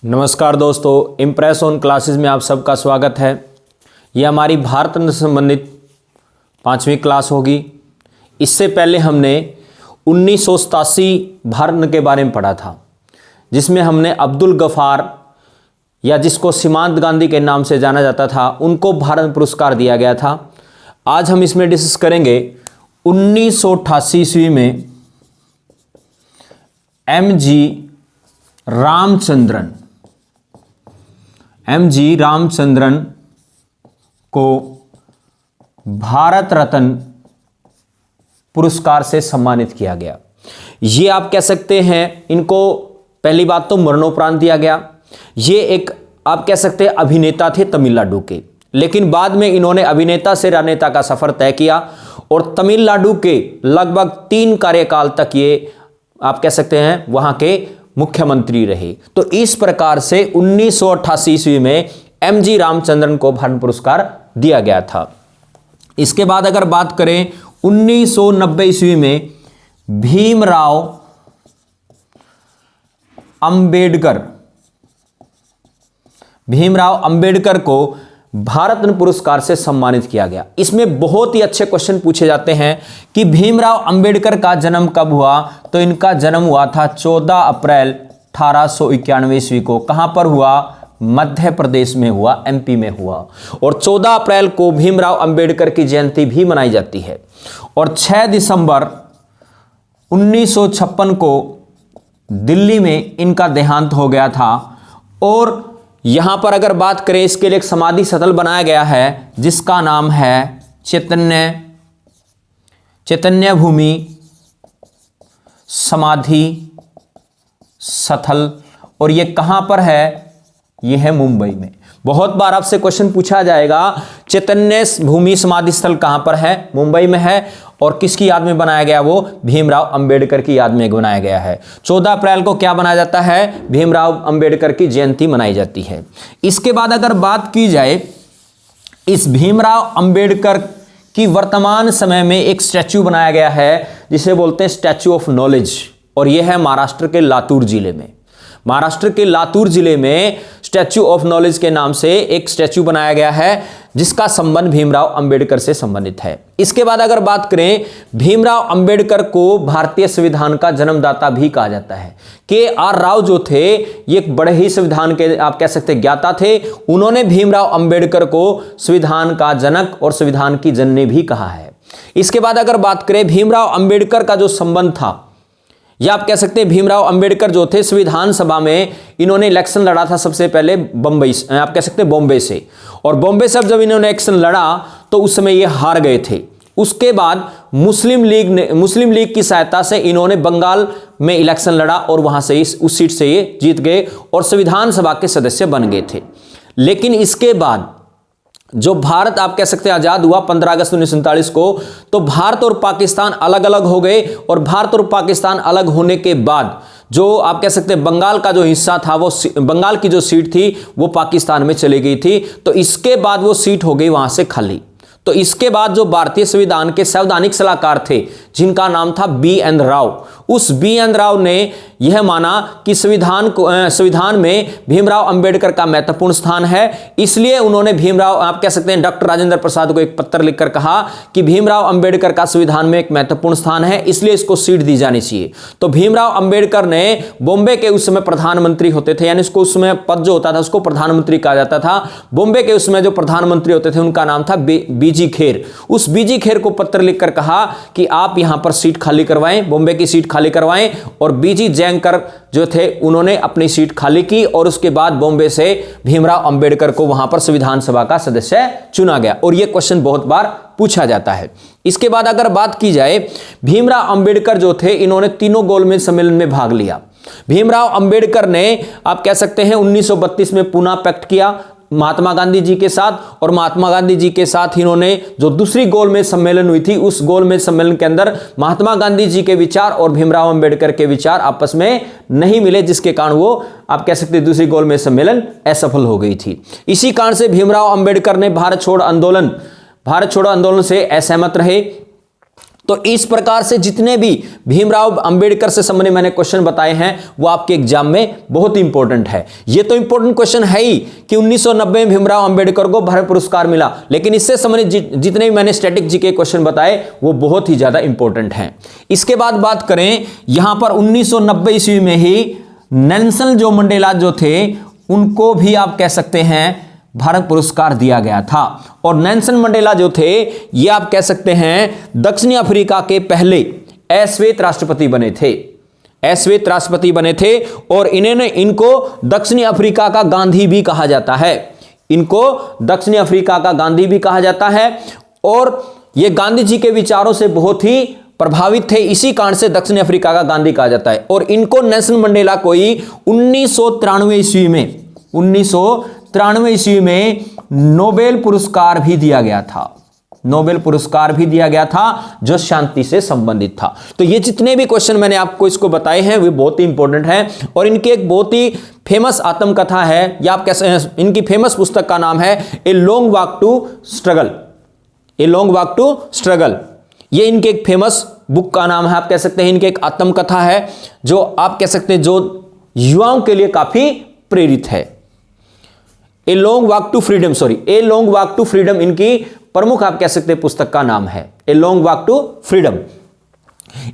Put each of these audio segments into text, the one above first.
नमस्कार दोस्तों, impress on classes में आप सबका स्वागत है। यह हमारी भारत रत्न से संबंधित 5वीं क्लास होगी। इससे पहले हमने 1987 भारत रत्न के बारे में पढ़ा था, जिसमें हमने अब्दुल गफार या जिसको सीमांत गांधी के नाम से जाना जाता था, उनको भारत रत्न पुरस्कार दिया गया था। आज हम इसमें डिस्कस करेंगे 1988 ईस्वी में एम जी रामचंद्रन को भारत रत्न पुरस्कार से सम्मानित किया गया। ये आप कह सकते हैं, इनको पहली बात तो मरणोपरांत दिया गया। ये एक आप कह सकते हैं अभिनेता थे तमिलनाडु के, लेकिन बाद में इन्होंने अभिनेता से राजनेता का सफर तय किया और तमिलनाडु के लगभग 3 कार्यकाल तक ये आप कह सकते हैं वहां के मुख्यमंत्री रहे। तो इस प्रकार से 1988 ईस्वी में एम जी रामचंद्रन को भारत पुरस्कार दिया गया था। इसके बाद अगर बात करें 1990 ईस्वी में भीमराव अंबेडकर को भारत रत्न पुरस्कार से सम्मानित किया गया। इसमें बहुत ही अच्छे क्वेश्चन पूछे जाते हैं कि भीमराव अंबेडकर का जन्म कब हुआ। तो इनका जन्म हुआ था 14 अप्रैल 1891 ईस्वी को। कहां पर हुआ? मध्य प्रदेश में हुआ, एमपी में हुआ। और 14 अप्रैल को भीमराव अंबेडकर की जयंती भी मनाई जाती है। और 6 दिसंबर 1956 को दिल्ली में इनका देहांत हो गया था। और यहां पर अगर बात करें, इसके लिए एक समाधि स्थल बनाया गया है जिसका नाम है चैतन्य भूमि समाधि स्थल। और यह कहां पर है? यह है मुंबई में। बहुत बार आपसे क्वेश्चन पूछा जाएगा, चैतन्य भूमि समाधि स्थल कहां पर है? मुंबई में है। और किसकी याद में बनाया गया? वो भीमराव अंबेडकर की याद में बनाया गया है। 14 अप्रैल को क्या बनाया जाता है? भीमराव अंबेडकर की जयंती मनाई जाती है। इसके बाद अगर बात की जाए, इस भीमराव अंबेडकर की वर्तमान समय में एक स्टैच्यू बनाया गया है जिसे बोलते हैं स्टैच्यू ऑफ नॉलेज। और यह है महाराष्ट्र के लातूर जिले में। महाराष्ट्र के लातूर जिले में स्टैच्यू ऑफ नॉलेज के नाम से एक स्टैच्यू बनाया गया है जिसका संबंध भीमराव अंबेडकर से संबंधित है। इसके बाद अगर बात करें, भीमराव अंबेडकर को भारतीय संविधान का जन्मदाता भी कहा जाता है। के.आर. राव जो थे, ये एक बड़े ही संविधान के आप कह सकते ज्ञाता थे। उन्होंने भीमराव अंबेडकर को संविधान का जनक और संविधान की जननी भी कहा है। इसके बाद अगर बात करें, भीमराव अंबेडकर का जो संबंध था, या आप कह सकते हैं भीमराव अंबेडकर जो थे, संविधान सभा में इन्होंने इलेक्शन लड़ा था सबसे पहले बम्बई, आप कह सकते हैं बॉम्बे से। और बॉम्बे से जब इन्होंने इलेक्शन लड़ा तो उस समय ये हार गए थे। उसके बाद मुस्लिम लीग की सहायता से इन्होंने बंगाल में इलेक्शन लड़ा और वहां से उस सीट से ये जीत गए और संविधान सभा के सदस्य बन गए थे। लेकिन इसके बाद जो भारत आप कह सकते हैं आजाद हुआ 15 अगस्त 1947 को, तो भारत और पाकिस्तान अलग अलग हो गए। और भारत और पाकिस्तान अलग होने के बाद जो आप कह सकते हैं बंगाल का जो हिस्सा था, वो बंगाल की जो सीट थी वो पाकिस्तान में चली गई थी। तो इसके बाद वो सीट हो गई वहां से खाली। तो इसके बाद जो भारतीय संविधान के संवैधानिक सलाहकार थे जिनका नाम था बी.एन. राव, उस बी.एन. राव ने यह माना कि संविधान में भीमराव अंबेडकर का महत्वपूर्ण स्थान है। इसलिए उन्होंने भीमराव आप कह सकते हैं डॉक्टर राजेंद्र प्रसाद को एक पत्र लिखकर कहा कि भीमराव अंबेडकर का संविधान में एक महत्वपूर्ण स्थान है, इसलिए इसको सीट दी जानी चाहिए। तो भीमराव अंबेडकर ने बॉम्बे के उस समय प्रधानमंत्री होते थे, यानी उसको उस समय पद जो होता था उसको प्रधानमंत्री कहा जाता था। बॉम्बे के उसमें जो प्रधानमंत्री होते थे उनका नाम था बीजी खेर। उस बीजी खेर को पत्र लिखकर कहा कि आप यहां पर सीट खाली करवाएं, बॉम्बे की सीट खाली करवाएं। और बीजी जयंकर जो थे उन्होंने अपनी सीट खाली की और उसके बाद बॉम्बे से भीमराव अंबेडकर को वहां पर संविधान सभा का सदस्य चुना गया। और यह क्वेश्चन बहुत बार पूछा जाता है। इसके बाद अगर बात की जाए, भीमराव अंबेडकर जो थे इन्होंने तीनों गोलमेज सम्मेलन में भाग लिया। भीमराव अंबेडकर ने आप कह सकते हैं 1932 में पुणे पैक्ट किया महात्मा गांधी जी के साथ। और महात्मा गांधी जी के साथ इन्होंने जो दूसरी गोलमेज सम्मेलन हुई थी, उस गोलमेज सम्मेलन के अंदर महात्मा गांधी जी के विचार और भीमराव अंबेडकर के विचार आपस में नहीं मिले, जिसके कारण वो आप कह सकते हैं दूसरी गोलमेज सम्मेलन असफल हो गई थी। इसी कारण से भीमराव अंबेडकर ने भारत छोड़ो आंदोलन से असहमत रहे। तो इस प्रकार से जितने भी भीमराव अंबेडकर से संबंधित मैंने क्वेश्चन बताए हैं वो आपके एग्जाम में बहुत इंपॉर्टेंट है। ये तो इंपॉर्टेंट क्वेश्चन है ही कि 1990 में भीमराव अंबेडकर को भारत पुरस्कार मिला, लेकिन इससे संबंधित जितने भी मैंने स्टैटिक जीके क्वेश्चन बताए वो बहुत ही ज्यादा इंपॉर्टेंट हैं। इसके बाद बात करें, यहां पर 1990 ईस्वी में ही नेल्सन जो मंडेला जो थे उनको भी आप कह सकते हैं भारत पुरस्कार दिया गया था। और नेल्सन मंडेला जो थे ये आप कह सकते हैं दक्षिण अफ्रीका के पहले अश्वेत राष्ट्रपति बने थे, अश्वेत राष्ट्रपति बने थे। और इनको दक्षिणी अफ्रीका का गांधी भी कहा जाता है, इनको दक्षिणी अफ्रीका का गांधी भी कहा जाता है। और ये गांधी जी के विचारों से बहुत ही प्रभावित थे, इसी कारण से दक्षिण अफ्रीका का गांधी कहा जाता है। और इनको नेल्सन मंडेला को 1993 ईस्वी में 1993 ईस्वी में नोबेल पुरस्कार भी दिया गया था, नोबेल पुरस्कार भी दिया गया था जो शांति से संबंधित था। तो ये जितने भी क्वेश्चन मैंने आपको इसको बताए हैं वे बहुत ही इंपॉर्टेंट हैं। और इनकी एक बहुत ही फेमस आत्मकथा है, या आप कैसे, इनकी फेमस पुस्तक का नाम है a long walk to struggle, a long walk to struggle. ये इनके एक फेमस बुक का नाम है, आप कह सकते हैं। इनकी एक आत्मकथा है जो आप कह सकते हैं जो युवाओं के लिए काफी प्रेरित है। A long walk to freedom, sorry, a long walk to freedom इनकी प्रमुख आप कह सकते हैं पुस्तक का नाम है, a long walk to freedom.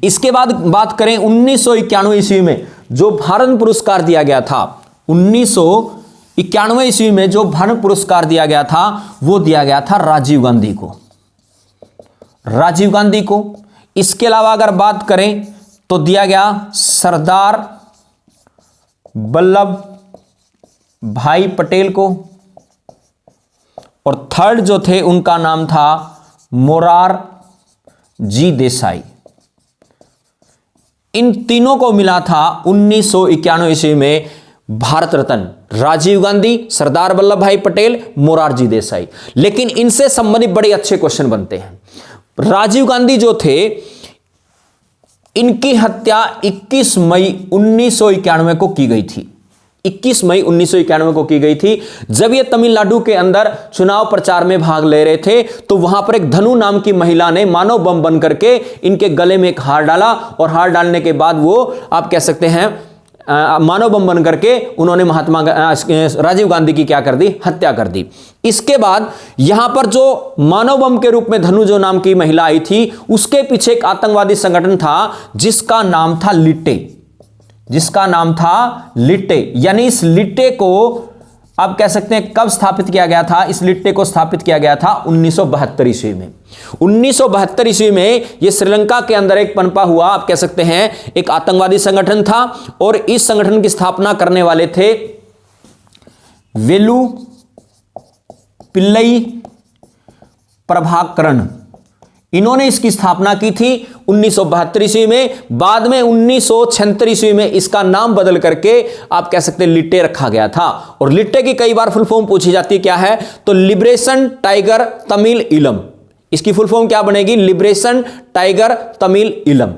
इसके बाद बात करें 1991 ईस्वी में जो भारत पुरस्कार दिया गया था, 1991 ईस्वी में जो भारत पुरस्कार दिया गया था वो दिया गया था राजीव गांधी को, राजीव गांधी को। इसके अलावा अगर बात करें तो दिया गया सरदार वल्लभ भाई पटेल को। और थर्ड जो थे उनका नाम था मोरारजी देसाई। इन तीनों को मिला था 1991 ईस्वी में भारत रत्न, राजीव गांधी, सरदार वल्लभ भाई पटेल, मोरारजी देसाई। लेकिन इनसे संबंधित बड़े अच्छे क्वेश्चन बनते हैं। राजीव गांधी जो थे इनकी हत्या 21 मई 1991 को की गई थी, 21 मई 1991 को की गई थी। जब ये तमिलनाडु के अंदर चुनाव प्रचार में भाग ले रहे थे तो वहां पर एक धनु नाम की महिला ने मानव बम बन करके इनके गले में एक हार डाला, और हार डालने के बाद वो आप कह सकते हैं मानव बम बन करके उन्होंने राजीव गांधी की क्या कर दी, हत्या कर दी। इसके बाद यहां पर जो मानव बम के रूप में धनु जो नाम की महिला आई थी उसके पीछे एक आतंकवादी संगठन था जिसका नाम था लिट्टे, जिसका नाम था लिट्टे। यानी इस लिट्टे को आप कह सकते हैं कब स्थापित किया गया था, इस लिट्टे को स्थापित किया गया था 1972 ईस्वी में। 1972 ईस्वी में यह श्रीलंका के अंदर एक पनपा हुआ आप कह सकते हैं एक आतंकवादी संगठन था। और इस संगठन की स्थापना करने वाले थे वेलु पिल्लई प्रभाकरण, इन्होंने इसकी स्थापना की थी 1972 ईस्वी में। बाद में 1976 ईस्वी में इसका नाम बदल करके आप कह सकते हैं लिट्टे रखा गया था। और लिट्टे की कई बार फुल फॉर्म पूछी जाती है, क्या है, तो लिबरेशन टाइगर तमिल इलम। इसकी फुल फॉर्म क्या बनेगी, लिबरेशन टाइगर तमिल इलम,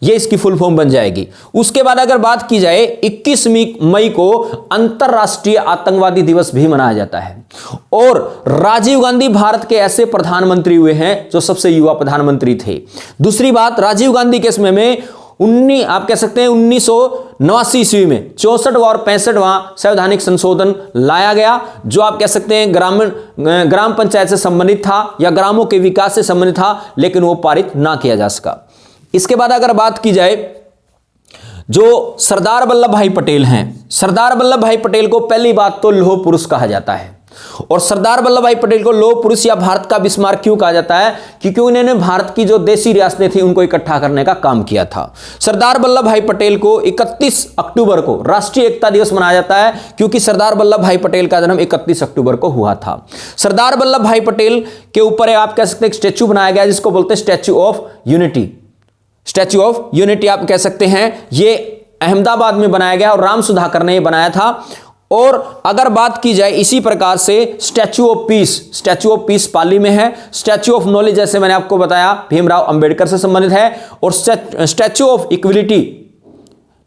ये इसकी फुल फॉर्म बन जाएगी। उसके बाद अगर बात की जाए 21 मई को अंतरराष्ट्रीय आतंकवादी दिवस भी मनाया जाता है। और राजीव गांधी भारत के ऐसे प्रधानमंत्री हुए हैं जो सबसे युवा प्रधानमंत्री थे। दूसरी बात, राजीव गांधी के समय में आप कह सकते हैं 1989 ईस्वी में 64वां और 65वां संवैधानिक संशोधन लाया गया, जो आप कह सकते हैं ग्राम पंचायत से संबंधित था या ग्रामों के विकास से संबंधित था, लेकिन वो पारित ना किया जा सका। इसके बाद अगर बात की जाए जो सरदार वल्लभ भाई पटेल हैं, सरदार वल्लभ भाई पटेल को पहली बात तो लौह पुरुष कहा जाता है। और सरदार वल्लभ भाई पटेल को लौह पुरुष या भारत का बिस्मार्क क्यों कहा जाता है, क्योंकि उन्होंने भारत की जो देसी रियासतें थी उनको इकट्ठा करने का काम किया था। सरदार वल्लभ भाई पटेल को 31 अक्टूबर को राष्ट्रीय एकता दिवस मनाया जाता है, क्योंकि सरदार वल्लभ भाई पटेल का जन्म 31 अक्टूबर को हुआ था। सरदार वल्लभ भाई पटेल के ऊपर आप कह सकते हैं स्टैच्यू बनाया गया जिसको बोलते हैं statue of unity, statue of unity आप कह सकते हैं। ये अहमदाबाद में बनाया गया और राम सुधाकर ने बनाया था। और अगर बात की जाए इसी प्रकार से statue of peace, statue of peace Pali में है। स्टैच्यू ऑफ नॉलेज जैसे मैंने आपको बताया भीमराव अंबेडकर से संबंधित है। और statue of equality,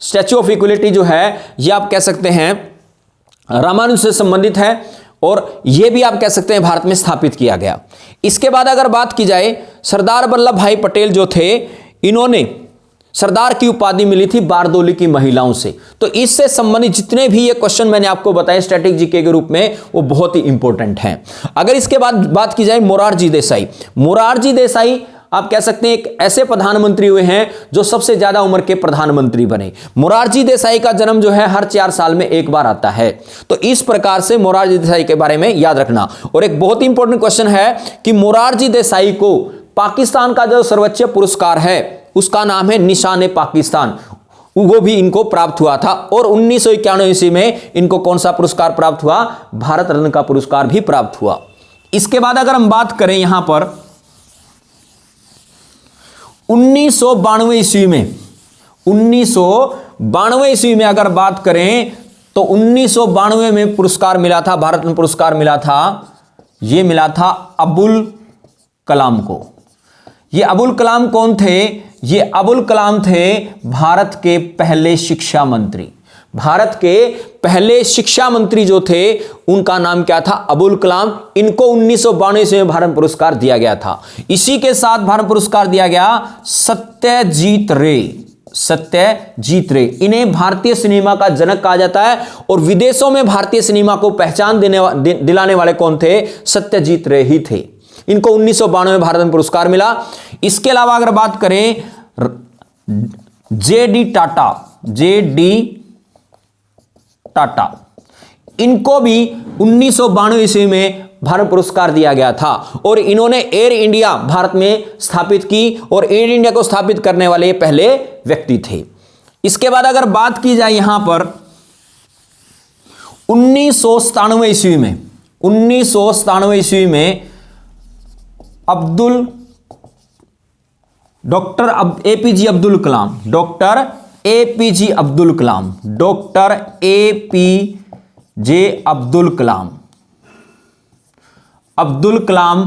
statue of equality जो है यह आप कह सकते हैं रामानुज से संबंधित है, और यह भी आप कह सकते हैं भारत में स्थापित किया गया। इसके बाद अगर बात की जाए सरदार वल्लभ भाई पटेल जो थे, इन्होंने सरदार की उपाधि मिली थी बारदोली की महिलाओं से। तो इससे संबंधित जितने भी ये क्वेश्चन मैंने आपको बताए स्टैटिक जीके के रूप में, वो बहुत ही इंपॉर्टेंट हैं। अगर इसके बाद बात की जाए मोरारजी देसाई, मोरारजी देसाई आप कह सकते हैं एक ऐसे प्रधानमंत्री हुए हैं जो सबसे ज्यादा उम्र के प्रधानमंत्री बने। मोरारजी देसाई का जन्म जो है हर 4 साल में एक बार आता है। तो इस प्रकार से मोरारजी देसाई के बारे में याद रखना। और एक बहुत ही इंपॉर्टेंट क्वेश्चन है कि मोरारजी देसाई को पाकिस्तान का जो सर्वोच्च पुरस्कार है उसका नाम है निशान पाकिस्तान, वो भी इनको प्राप्त हुआ था। और 1991 ईस्वी में इनको कौन सा पुरस्कार प्राप्त हुआ? भारत रत्न का पुरस्कार भी प्राप्त हुआ। इसके बाद अगर हम बात करें यहां पर 1992 ईस्वी में, 1992 ईस्वी में अगर बात करें तो 1992 में पुरस्कार मिला था, भारत रत्न पुरस्कार मिला था, यह मिला था अबुल कलाम को। ये अबुल कलाम कौन थे? ये अबुल कलाम थे भारत के पहले शिक्षा मंत्री। भारत के पहले शिक्षा मंत्री जो थे उनका नाम क्या था? अबुल कलाम। इनको 1992 में भारत पुरस्कार दिया गया था। इसी के साथ भारत पुरस्कार दिया गया सत्यजीत रे, सत्यजीत रे। इन्हें भारतीय सिनेमा का जनक कहा जाता है और विदेशों में भारतीय सिनेमा को पहचान दिलाने वाले कौन थे? सत्यजीत रे ही थे। इनको 1992 में भारत रत्न पुरस्कार मिला। इसके अलावा अगर बात करें जेडी टाटा, जेडी टाटा, इनको भी 1992 ईस्वी में भारत पुरस्कार दिया गया था और इन्होंने एयर इंडिया भारत में स्थापित की और एयर इंडिया को स्थापित करने वाले ये पहले व्यक्ति थे। इसके बाद अगर बात की जाए यहां पर 1997 ईस्वी में, 1997 ईस्वी में doctor APJ Abdul Kalam, doctor APJ Abdul Kalam, doctor APJ Abdul Kalam, Abdul Kalam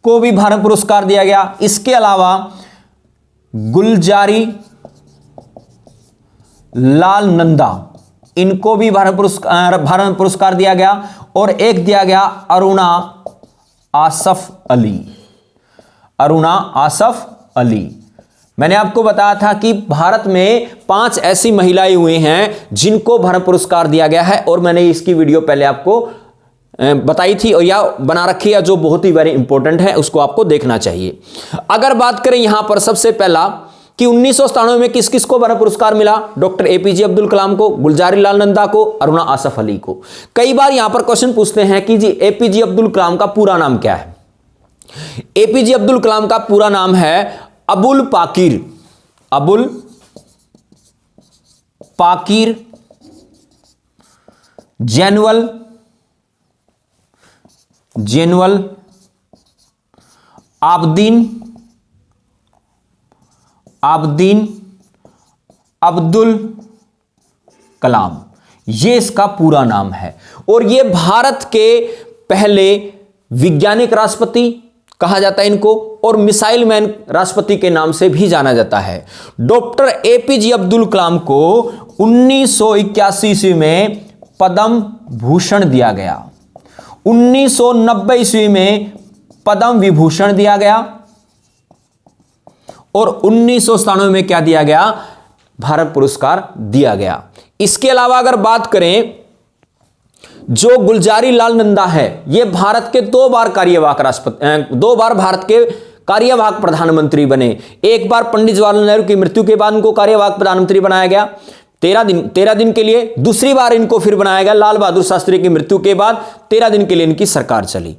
को भी भारत पुरस्कार दिया गया। इसके अलावा गुलजारी लाल नंदा, इनको भी भारत पुरस्कार दिया गया। और एक दिया गया अरुणा आसफ अली, अरुणा आसफ अली। मैंने आपको बताया था कि भारत में 5 ऐसी महिलाएं हुई हैं जिनको भारत पुरस्कार दिया गया है और मैंने इसकी वीडियो पहले आपको बताई थी और या बना रखी है, जो बहुत ही वेरी इंपॉर्टेंट है, उसको आपको देखना चाहिए। अगर बात करें यहां पर सबसे पहला कि 1997 में किस किस को भारत पुरस्कार मिला? डॉक्टर एपीजे अब्दुल कलाम को, गुलजारी लाल नंदा को, अरुणा आसफ अली को। कई बार यहां पर क्वेश्चन पूछते हैं कि जी एपीजे अब्दुल कलाम का पूरा नाम क्या है? एपीजे अब्दुल कलाम का पूरा नाम है अबुल पाकिर, अबुल पाकिर जैनुअल आबदीन अब्दुल कलाम, ये इसका पूरा नाम है। और ये भारत के पहले वैज्ञानिक राष्ट्रपति कहा जाता है इनको और मिसाइल मैन राष्ट्रपति के नाम से भी जाना जाता है। डॉक्टर एपीजे अब्दुल कलाम को 1981 ईस्वी में पद्म भूषण दिया गया, 1990 ईस्वी में पद्म विभूषण दिया गया और 1997 में क्या दिया गया? भारत पुरस्कार दिया गया। इसके अलावा अगर बात करें जो गुलजारी लाल नंदा है, ये भारत के 2 बार कार्यवाहक राष्ट्रपति, 2 बार भारत के कार्यवाहक प्रधानमंत्री बने। एक बार पंडित जवाहरलाल नेहरू की मृत्यु के बाद उनको कार्यवाहक प्रधानमंत्री बनाया गया 13 दिन के लिए। दूसरी बार इनको फिर बनाया गया लाल बहादुर शास्त्री की मृत्यु के बाद, 13 दिन के लिए इनकी सरकार चली।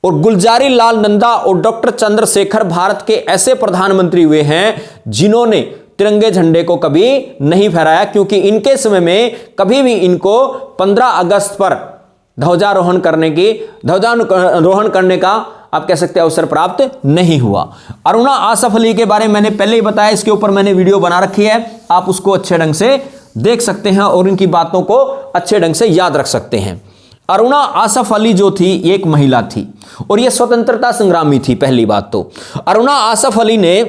और गुलजारी लाल नंदा और डॉक्टर चंद्रशेखर भारत के ऐसे प्रधानमंत्री हुए हैं जिन्होंने तिरंगे झंडे को कभी नहीं फहराया, क्योंकि इनके समय में कभी भी इनको 15 अगस्त पर ध्वजारोहण करने का आप कह सकते हैं अवसर प्राप्त नहीं हुआ। अरुणा आसफ अली के बारे में मैंने पहले ही बताया, इसके ऊपर मैंने वीडियो बना रखी है, आप उसको अच्छे ढंग से देख सकते हैं और इनकी बातों को अच्छे ढंग से याद रख सकते हैं। अरुणा आसफ अली जो थी ये एक महिला थी और ये स्वतंत्रता संग्रामी थी। पहली बात तो अरुणा आसफ अली ने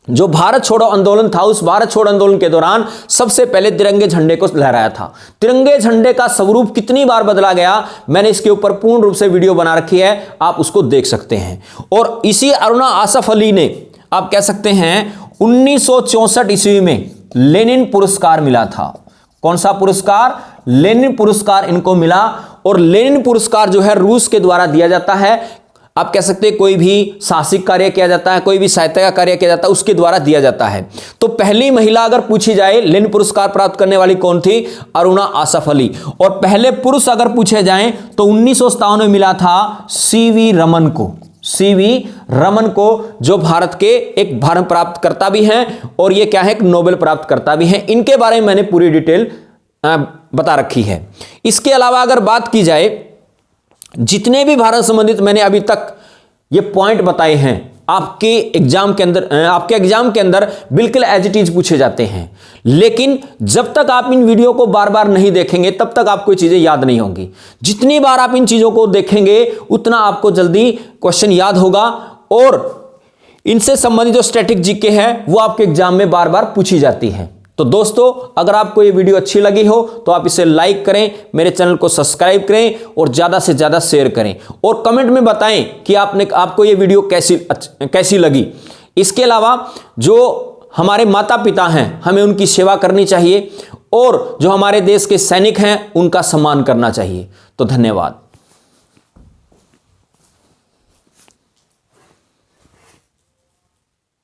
जो भारत छोड़ो आंदोलन था, उस भारत छोड़ो आंदोलन के दौरान सबसे पहले तिरंगे झंडे को लहराया था। तिरंगे झंडे का स्वरूप कितनी बार बदला गया, मैंने इसके ऊपर पूर्ण रूप से वीडियो बना रखी है, आप उसको देख सकते हैं। और इसी अरुणा आसफ अली ने, आप कह सकते हैं 1964 ईस्वी में लेनिन पुरस्कार मिला था। कौन सा पुरस्कार? लेनिन पुरस्कार इनको मिला। और लेनिन पुरस्कार जो है रूस के द्वारा दिया जाता है। आप कह सकते हैं कोई भी साहसिक कार्य किया जाता है, कोई भी साहित्य का कार्य किया जाता है, उसके द्वारा दिया जाता है। तो पहली महिला अगर पूछी जाए लेनिन पुरस्कार प्राप्त करने वाली कौन थी? अरुणा आसफ अली। और पहले पुरुष अगर पूछे जाएं तो 1957 में मिला था सीवी रमन को। सीवी रमन को, जो भारत के एक भारत प्राप्त करता भी हैं और ये क्या है, एक नोबेल प्राप्त करता भी हैं। इनके बारे में मैंने पूरी डिटेल बता रखी है। इसके अलावा अगर बात की जाए, जितने भी भारत संबंधित मैंने अभी तक ये पॉइंट बताए हैं, आपके एग्जाम के अंदर बिल्कुल एज इट इज पूछे जाते हैं। लेकिन जब तक आप इन वीडियो को बार बार नहीं देखेंगे तब तक आपको चीजें याद नहीं होंगी। जितनी बार आप इन चीजों को देखेंगे उतना आपको जल्दी क्वेश्चन याद होगा और इनसे संबंधित जो स्टैटिक जीके है वो आपके एग्जाम में बार बार पूछी जाती है। तो दोस्तों, अगर आपको ये वीडियो अच्छी लगी हो तो आप इसे लाइक करें, मेरे चैनल को सब्सक्राइब करें और ज्यादा से ज्यादा शेयर करें और कमेंट में बताएं कि आपको ये वीडियो कैसी लगी। इसके अलावा जो हमारे माता पिता हैं, हमें उनकी सेवा करनी चाहिए और जो हमारे देश के सैनिक हैं उनका सम्मान करना चाहिए। तो धन्यवाद।